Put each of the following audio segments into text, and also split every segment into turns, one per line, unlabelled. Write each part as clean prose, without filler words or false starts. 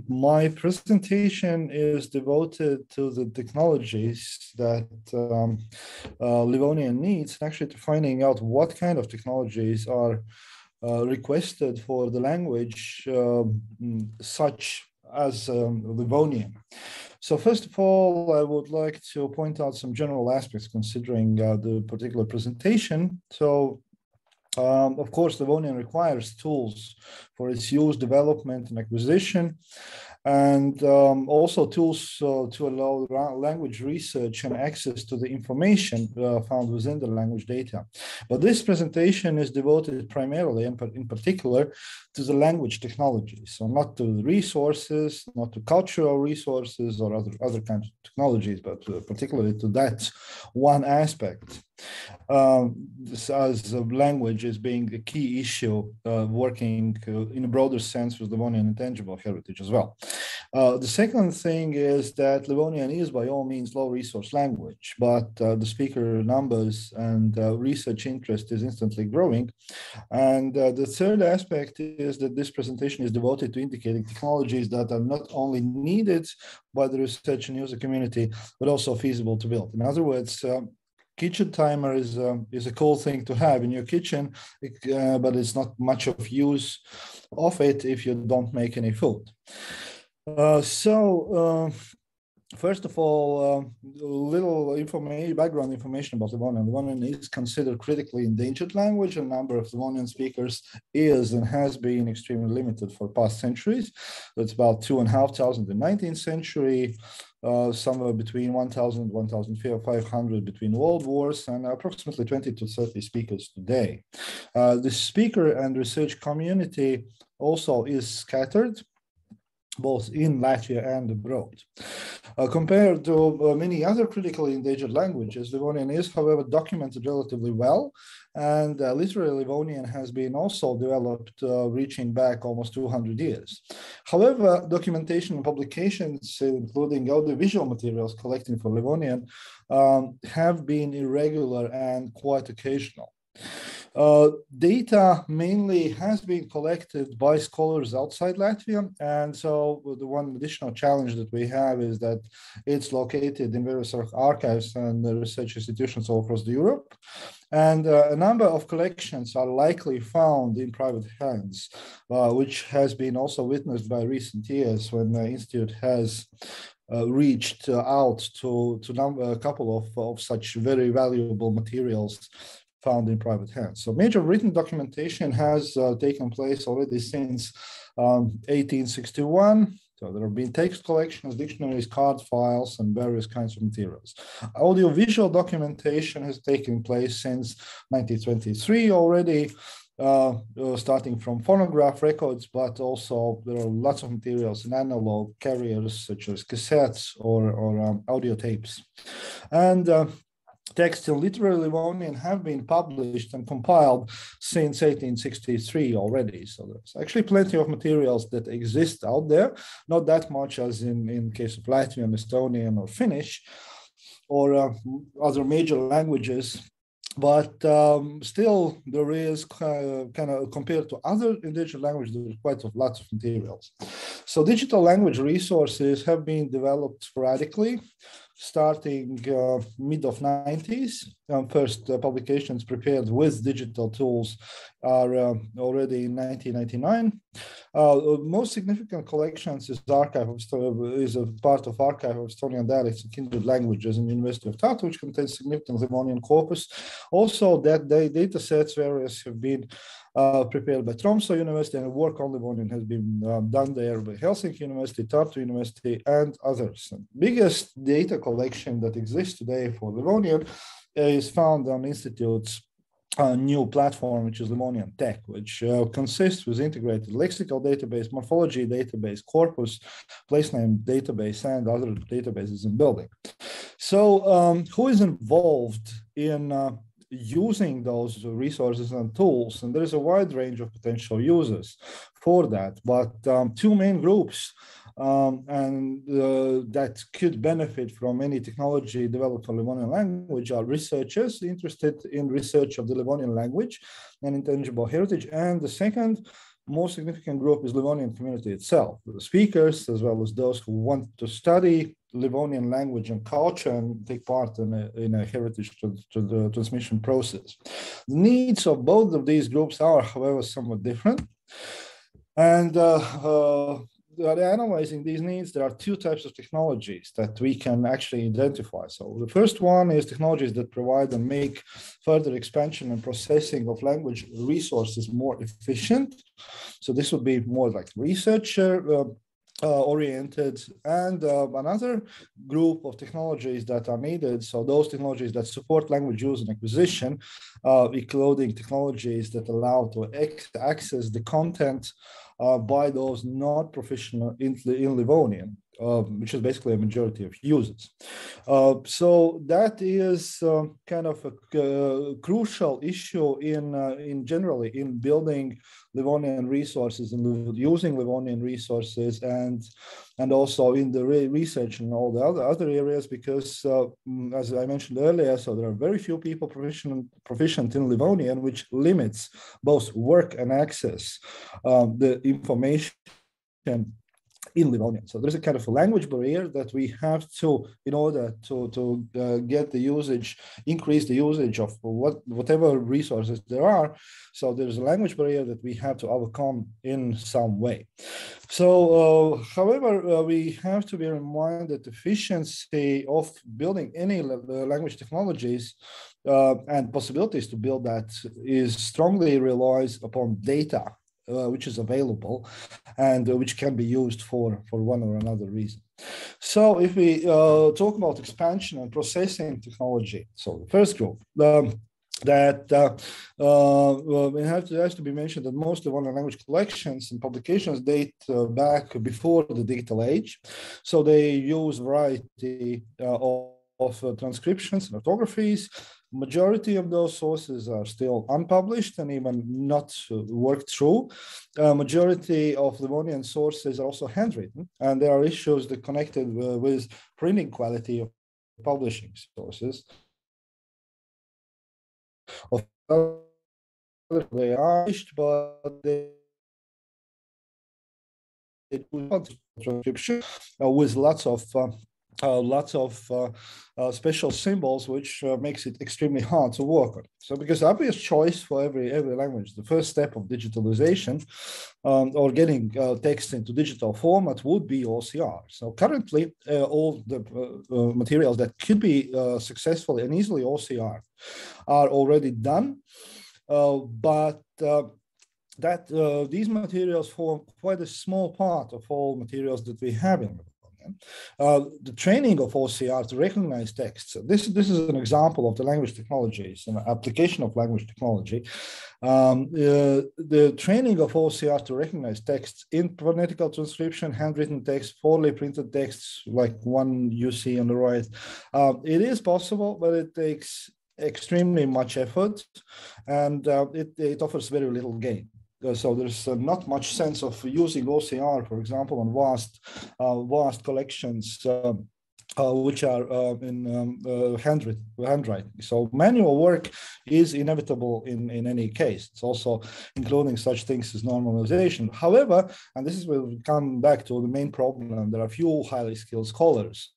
My presentation is devoted to the technologies that Livonian needs, and actually to finding out what kind of technologies are requested for the language such as Livonian. So first of all, I would like to point out some general aspects considering the particular presentation. So of course, Livonian requires tools for its use, development, and acquisition, and also tools to allow language research and access to the information found within the language data. But this presentation is devoted primarily, and in particular, to the language technologies, so not to the resources, not to cultural resources or other kinds of technologies, but particularly to that one aspect. As language is being a key issue, working in a broader sense with Livonian intangible heritage as well. The second thing is that Livonian is by all means low resource language, but the speaker numbers and research interest is instantly growing. And the third aspect is that this presentation is devoted to indicating technologies that are not only needed by the research and user community, but also feasible to build. In other words, kitchen timer is a cool thing to have in your kitchen, but it's not much of use of it if you don't make any food. First of all, a little background information about Livonian. Livonian is considered critically endangered language. A number of Livonian speakers is and has been extremely limited for past centuries. It's about 2,500 in the 19th century, somewhere between 1,000 and 1,500 between world wars, and approximately 20 to 30 speakers today. The speaker and research community also is scattered, both in Latvia and abroad. Compared to many other critically endangered languages, Livonian is, however, documented relatively well, and literary Livonian has been also developed reaching back almost 200 years. However, documentation and publications, including audiovisual materials collected for Livonian, have been irregular and quite occasional. Data mainly has been collected by scholars outside Latvia, and so the one additional challenge that we have is that it's located in various archives and research institutions all across Europe, and a number of collections are likely found in private hands, which has been also witnessed by recent years when the Institute has reached out to a couple of such very valuable materials found in private hands. So major written documentation has taken place already since 1861. So there have been text collections, dictionaries, card files, and various kinds of materials. Audiovisual documentation has taken place since 1923 already, starting from phonograph records, but also there are lots of materials in analog carriers such as cassettes or audio tapes. And text in literary Livonian have been published and compiled since 1863 already. So there's actually plenty of materials that exist out there, not that much as in case of Latvian, Estonian, or Finnish, or other major languages. But still, there is kind of, compared to other indigenous languages, there's quite a lot of materials. So digital language resources have been developed sporadically, starting mid of 90s. First publications prepared with digital tools are already in 1999. Most significant collections is a part of Archive of Estonian Dialects and Kindred Languages in the University of Tartu, which contains significant Livonian corpus. Also, that data sets various have been prepared by Tromsø University, and work on Livonian has been done there by Helsinki University, Tartu University, and others. The biggest data collection that exists today for Livonian is found on Institute's new platform, which is Livonian Tech, which consists with integrated lexical database, morphology database, corpus, place name database, and other databases in building. So who is involved in using those resources and tools? And there is a wide range of potential users for that, but two main groups that could benefit from any technology developed for Livonian language are researchers interested in research of the Livonian language and intangible heritage. And the second most significant group is Livonian community itself, the speakers, as well as those who want to study Livonian language and culture and take part in a heritage transmission process. The needs of both of these groups are, however, somewhat different. And analyzing these needs, there are two types of technologies that we can actually identify. So the first one is technologies that provide and make further expansion and processing of language resources more efficient. So this would be more like researcher oriented, and another group of technologies that are needed. So those technologies that support language use and acquisition, including technologies that allow to access the content by those not professional in Livonian, which is basically a majority of users. So that is kind of a crucial issue in generally in building Livonian resources and using Livonian resources, and also in the research and all the other areas, because as I mentioned earlier, so there are very few people proficient in Livonian, which limits both work and access the information in Livonian. So there's a kind of a language barrier that we have to, in order to get the usage, increase the usage of whatever resources there are. So there's a language barrier that we have to overcome in some way. So, however, we have to bear in mind that the efficiency of building any language technologies and possibilities to build that is strongly relies upon data, which is available and which can be used for one or another reason. So if we talk about expansion and processing technology, so the first group, it has to be mentioned that most of Livonian language collections and publications date back before the digital age. So they use variety of transcriptions and orthographies. Majority of those sources are still unpublished and even not worked through. Majority of Livonian sources are also handwritten, and there are issues that connected with printing quality of publishing sources. They are published, but they transcription with lots of special symbols, which makes it extremely hard to work on. So because the obvious choice for every language, the first step of digitalization or getting text into digital format would be OCR. So currently, all the materials that could be successfully and easily OCR are already done, but these materials form quite a small part of all materials that we have in the training of OCR to recognize texts. This is an example of the language technologies, an application of language technology. The training of OCR to recognize texts in phonetical transcription, handwritten text, poorly printed texts, like one you see on the right. It is possible, but it takes extremely much effort, and it offers very little gain. So there's not much sense of using OCR, for example, on vast collections which are in handwriting. So manual work is inevitable in any case. It's also including such things as normalization. However, and this is where we come back to the main problem, there are few highly skilled scholars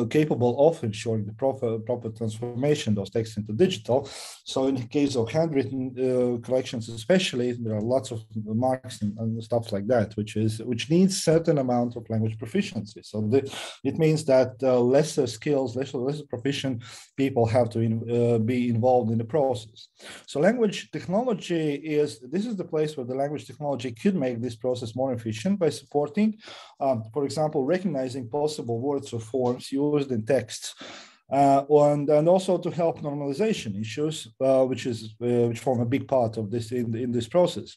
capable of ensuring the proper transformation of those texts into digital. So in the case of handwritten collections especially, there are lots of marks and stuff like that, which needs certain amount of language proficiency. So it means that lesser skills, lesser proficient people have to be involved in the process. So language technology this is the place where the language technology could make this process more efficient by supporting, for example, recognizing possible words or forms used in texts, and also to help normalization issues, which form a big part of this in this process.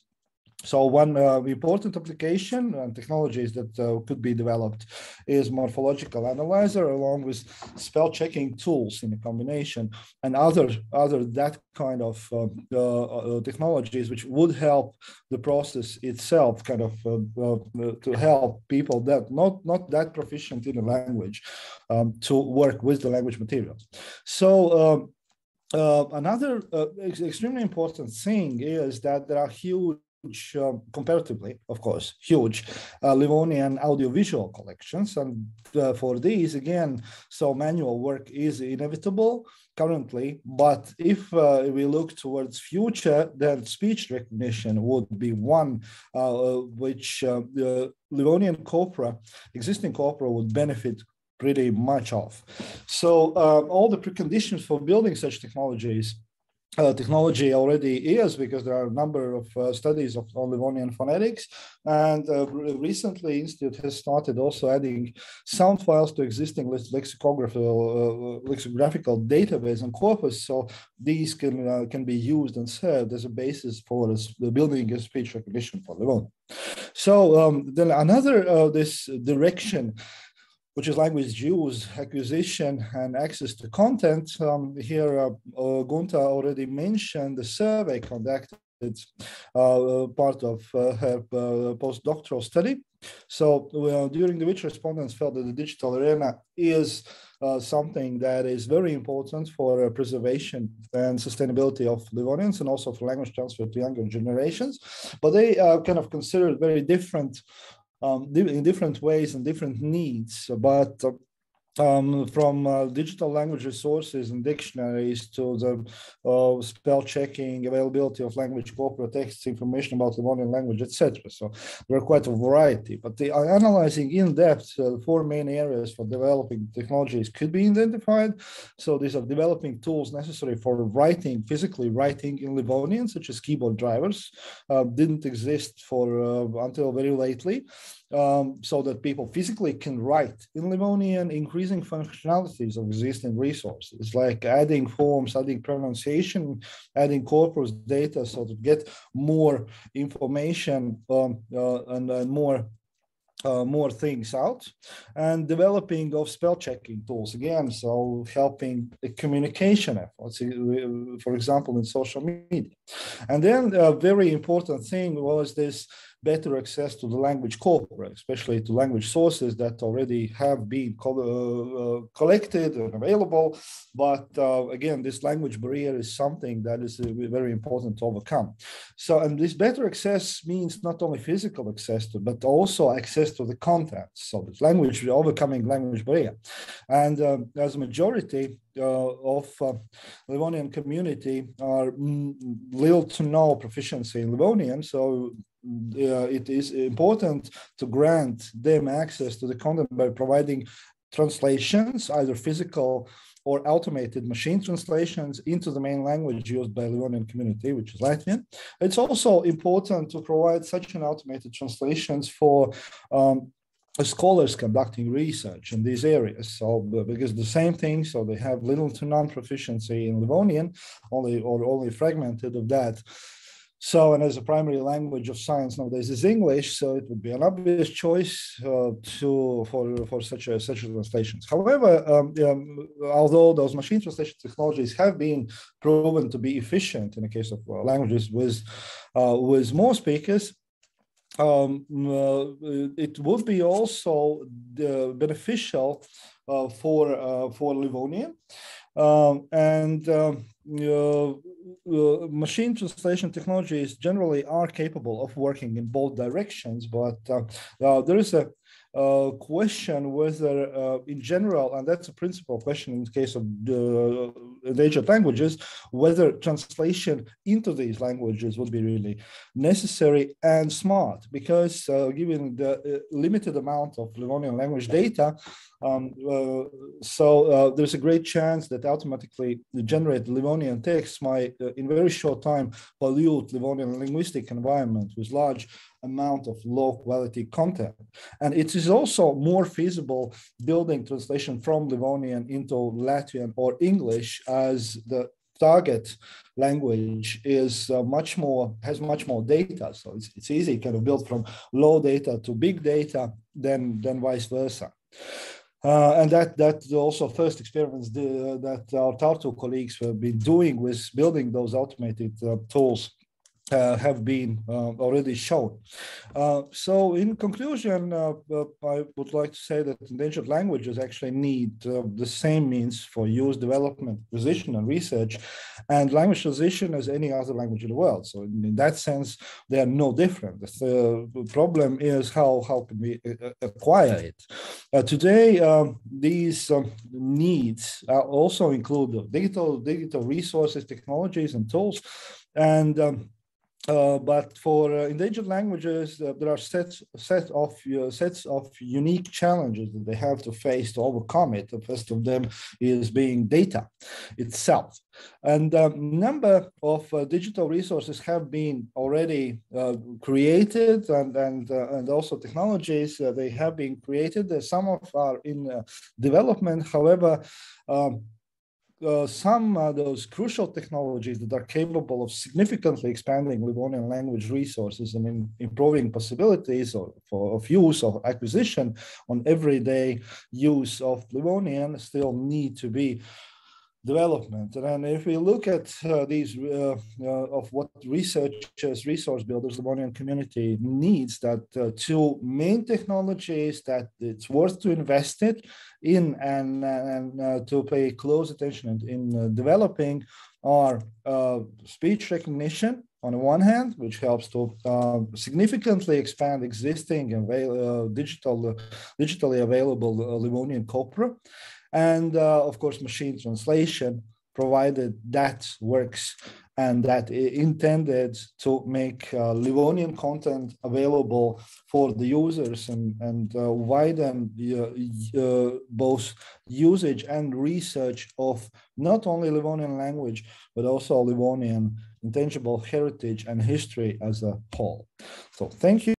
So one important application and technologies that could be developed is morphological analyzer, along with spell checking tools in a combination, and other that kind of technologies which would help the process itself, kind of to help people that not that proficient in the language to work with the language materials. So another extremely important thing is that there are huge comparatively, of course, huge Livonian audiovisual collections. And for these, again, so manual work is inevitable currently. But if we look towards future, then speech recognition would be one which the Livonian corpora, existing corpora, would benefit pretty much of. So all the preconditions for building such technologies, technology already is, because there are a number of studies on Livonian phonetics, and recently Institute has started also adding sound files to existing lexicographical database and corpus, so these can be used and served as a basis for building a speech recognition for Livonian. So then another this direction, which is language use, acquisition, and access to content. Here, Gunta already mentioned the survey conducted part of her postdoctoral study. So during which respondents felt that the digital arena is something that is very important for preservation and sustainability of Livonians, and also for language transfer to younger generations. But they kind of considered very different in different ways and different needs, but from digital language resources and dictionaries to the spell checking, availability of language corporate texts, information about Livonian language, etc. So there are quite a variety, but they are analyzing in depth four main areas for developing technologies could be identified. So these are developing tools necessary for writing, physically writing in Livonian, such as keyboard drivers, didn't exist for until very lately. So that people physically can write in Livonian, increasing functionalities of existing resources, like adding forms, adding pronunciation, adding corpus data, so to get more information and more things out, and developing of spell checking tools, again, so helping the communication efforts, for example, in social media. And then a very important thing was this better access to the language corpora, especially to language sources that already have been collected and available. But again, this language barrier is something that is very important to overcome. So, and this better access means not only physical access to, but also access to the content. So this language, overcoming language barrier. And as a majority of Livonian community are little to no proficiency in Livonian, so it is important to grant them access to the content by providing translations, either physical or automated machine translations, into the main language used by the Livonian community, which is Latvian. It's also important to provide such an automated translations for scholars conducting research in these areas. So because the same thing, so they have little to none proficiency in Livonian, only fragmented of that. So, and as a primary language of science nowadays is English, so it would be an obvious choice for such translations. However, although those machine translation technologies have been proven to be efficient in the case of languages with more speakers, it would be also beneficial for Livonian. Machine translation technologies generally are capable of working in both directions, but there is a question whether in general, and that's a principal question in the case of endangered languages, whether translation into these languages would be really necessary and smart, because given the limited amount of Livonian language data, there's a great chance that automatically generate Livonian text might in very short time pollute Livonian linguistic environment with large amount of low quality content. And it is also more feasible building translation from Livonian into Latvian or English, as the target language is has much more data. So it's easy kind of build from low data to big data than vice versa. And that also first experiments that our Tartu colleagues have been doing with building those automated tools have been already shown. So in conclusion, I would like to say that endangered languages actually need the same means for use, development, acquisition, and research, and language transition as any other language in the world. So in that sense, they are no different. The problem is how can we acquire it? Today, these needs also include digital resources, technologies, and tools, and but for endangered languages, there are sets of unique challenges that they have to face to overcome it. The first of them is being data itself, and a number of digital resources have been already created, and also technologies they have been created. Some of are in development. However, some of those crucial technologies that are capable of significantly expanding Livonian language resources and improving possibilities of use or acquisition on everyday use of Livonian still need to be development. And if we look at these of what researchers, resource builders, the Livonian community needs, that two main technologies that it's worth to invest in and to pay close attention in developing are speech recognition on the one hand, which helps to significantly expand existing and digitally available Livonian corpora. And of course, machine translation, provided that works and that intended to make Livonian content available for the users and widen both usage and research of not only Livonian language, but also Livonian intangible heritage and history as a whole. So thank you.